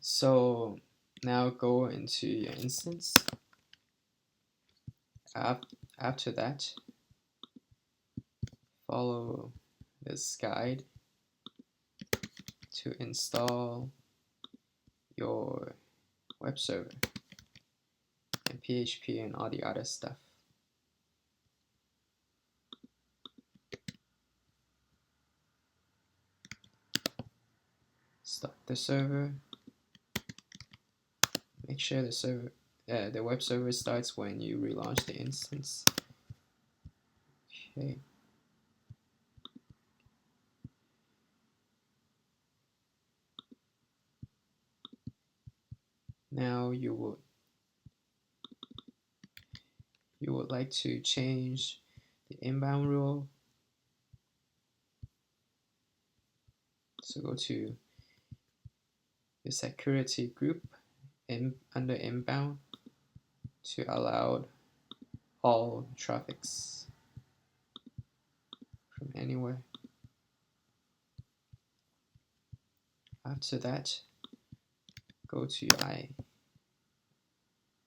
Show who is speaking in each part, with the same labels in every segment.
Speaker 1: So now go into your instance. After that, follow this guide to install your web server and PHP and all the other stuff. Start the server. Make sure the web server starts when you relaunch the instance. Okay. Now you would like to change the inbound rule. So go to the security group under inbound to allow all traffics from anywhere. After that, go to your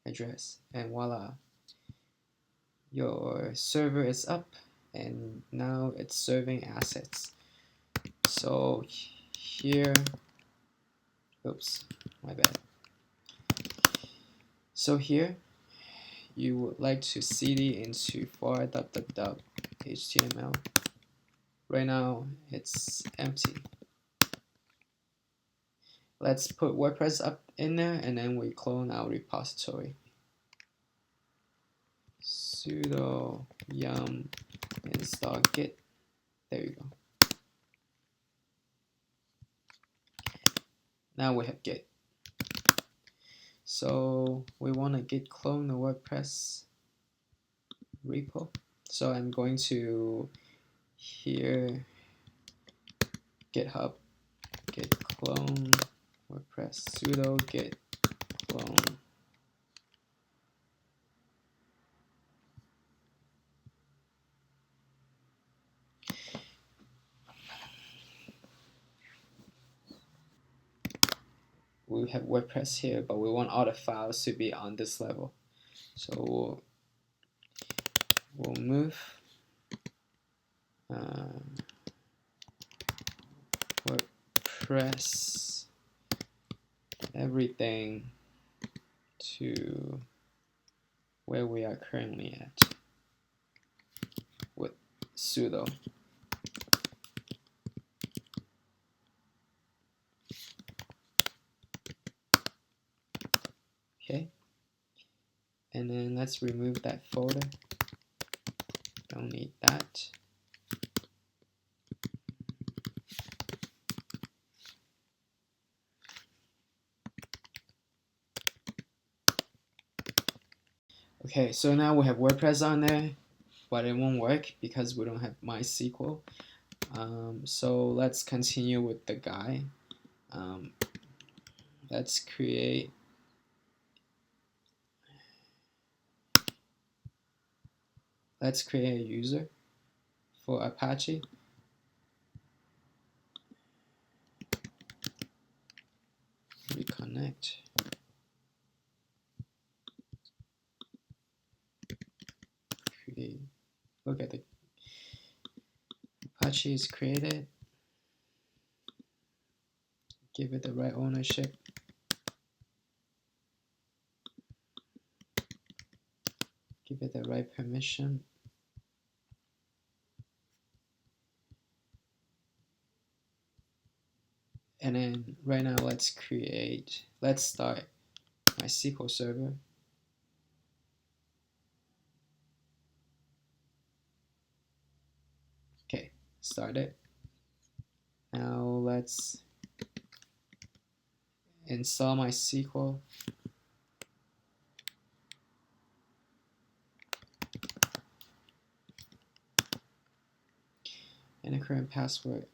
Speaker 1: address, and voila, your server is up and now it's serving assets. So here, oops, my bad. So here you would like to cd into for.html. Right now it's empty. Let's put WordPress up in there, and then we clone our repository. Sudo yum install git. There you go. Now we have git. So we want to git clone the WordPress repo. So I'm going to here GitHub git clone WordPress sudo git clone. We have WordPress here, but we want all the files to be on this level. So we'll move WordPress everything to where we are currently at with sudo. Okay, and then let's remove that folder. Don't need that. Okay, so now we have WordPress on there, but it won't work because we don't have MySQL. So let's continue with the guy. Let's create a user for Apache. Reconnect. Create. Look at the Apache is created. Give it the right ownership. Give it the right permission. And then right now let's start my SQL server. Okay, start it. Now let's install my SQL. And the current password.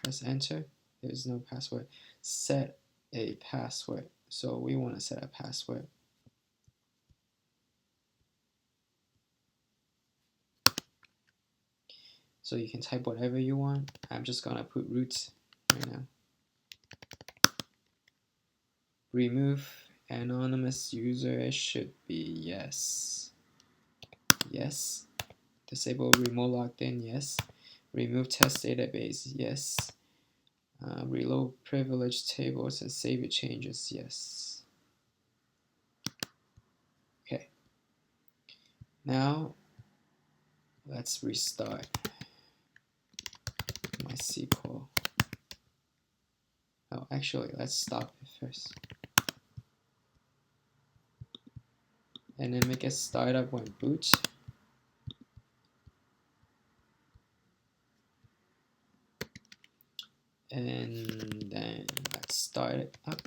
Speaker 1: Press enter. There's no password. Set a password. So we want to set a password. So you can type whatever you want. I'm just gonna put root right now. Remove anonymous user should be yes. Yes. Disable remote logged in, yes. Remove test database, yes. Reload privileged tables and save your changes, yes. Okay. Now let's restart MySQL. Oh, actually, let's stop it first. And then make a startup when boot. And then let's start it up.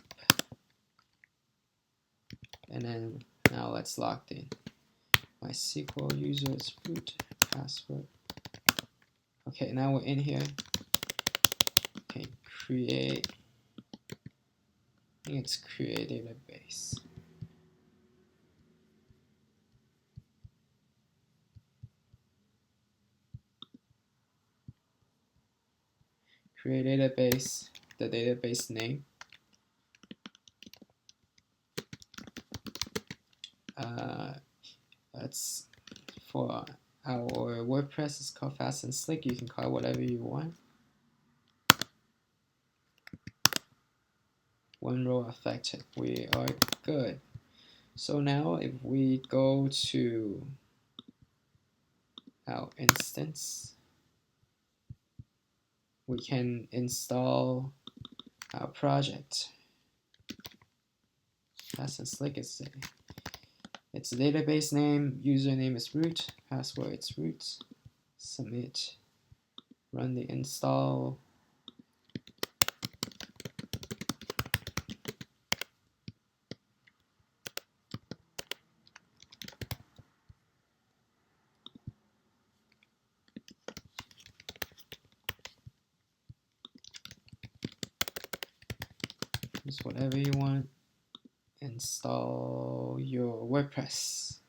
Speaker 1: And then now let's log in. MySQL users root password. Okay, now we're in here. Okay, create. I think it's create database. Create database, the database name. That's for our WordPress is called Fast and Slick. You can call it whatever you want. One row affected. We are good. So now if we go to our instance, we can install our project. Fast and Slick is it's a database name, username is root, password is root, submit, run the install. Use whatever you want. Install your WordPress.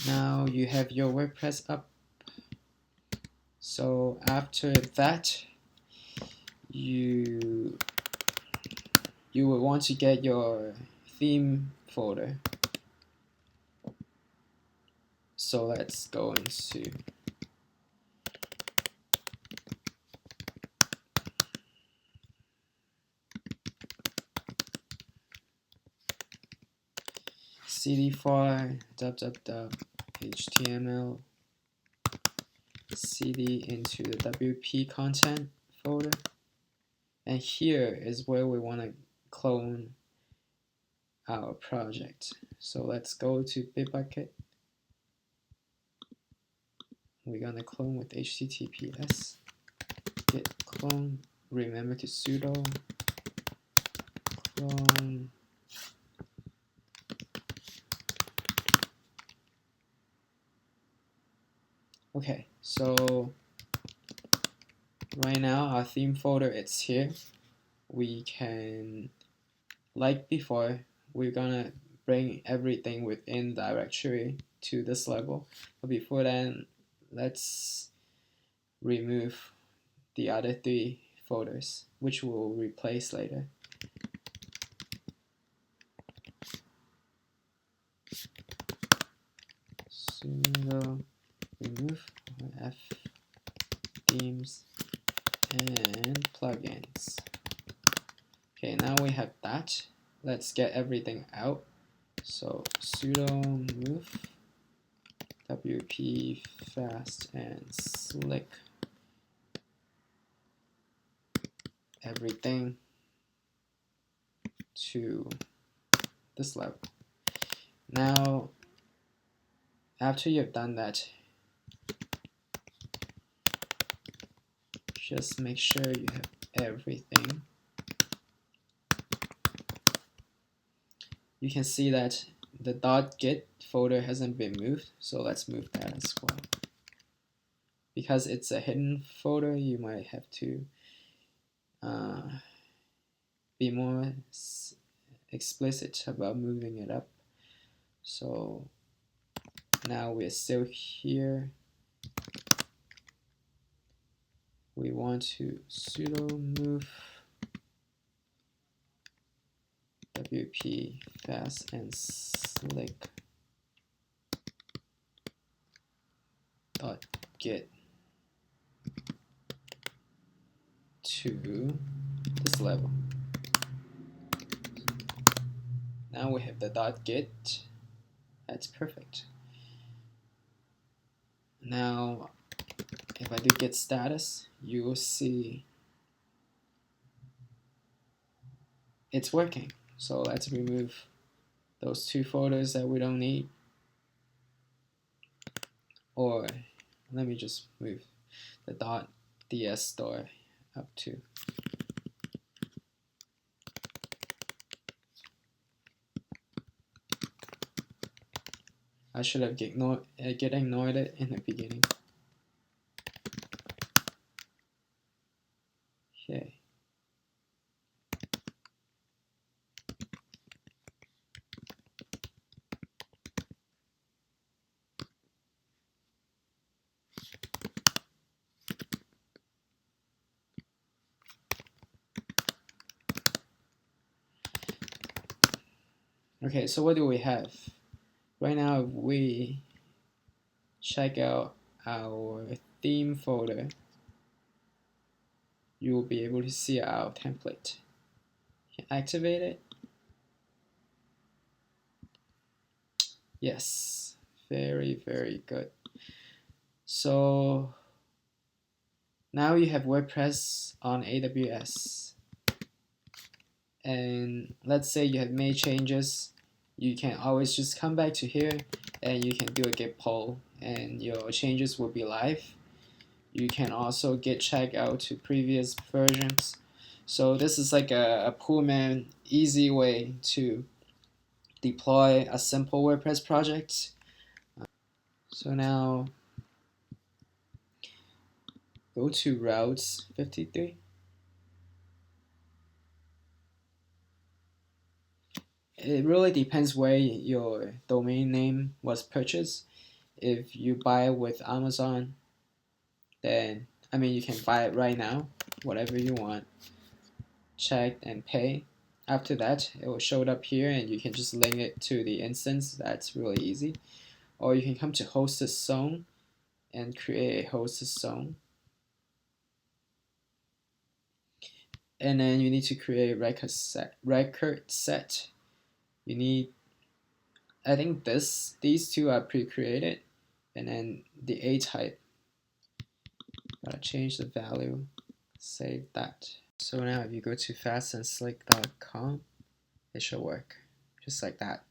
Speaker 1: Now you have your WordPress up. So after that, you will want to get your theme folder. So let's go into cd4 html cd into the WP content folder, and here is where we want to clone our project. So let's go to Bitbucket. We're gonna clone with HTTPS git clone. Remember to sudo clone. Okay, so right now our theme folder it's here. We can, like before, we're gonna bring everything within directory to this level. But before then, let's remove the other 3 folders, which we'll replace later. Sudo remove f themes and plugins. Okay, now we have that. Let's get everything out. So sudo move WP fast and slick everything to this level. Now, after you've done that, just make sure you have everything. You can see that the .git folder hasn't been moved, so let's move that as well. because it's a hidden folder, you might have to be more explicit about moving it up. So now we're still here. We want to sudo move wp fast and slick dot get to this level. Now we have the dot get. That's perfect. Now if I do get status, you will see it's working. So let's remove those two folders that we don't need. Or let me just move the .ds store up to. I should have ignored it in the beginning. Okay. Okay, so what do we have? Right now, if we check out our theme folder, you will be able to see our template. Activate it. Yes, very, very good. So now you have WordPress on AWS. And let's say you have made changes, you can always just come back to here and you can do a git pull and your changes will be live. You can also git check out to previous versions. So this is like a poor man easy way to deploy a simple WordPress project. So now go to routes 53. It really depends where your domain name was purchased. If you buy it with Amazon, then you can buy it right now, whatever you want, check and pay. After that, it will show up here and you can just link it to the instance. That's really easy. Or you can come to hosted zone and create a hosted zone. And then you need to create record set. You need, I think these two are pre-created, and then the A type. Gotta change the value, save that. So now if you go to fastandslick.com, it should work just like that.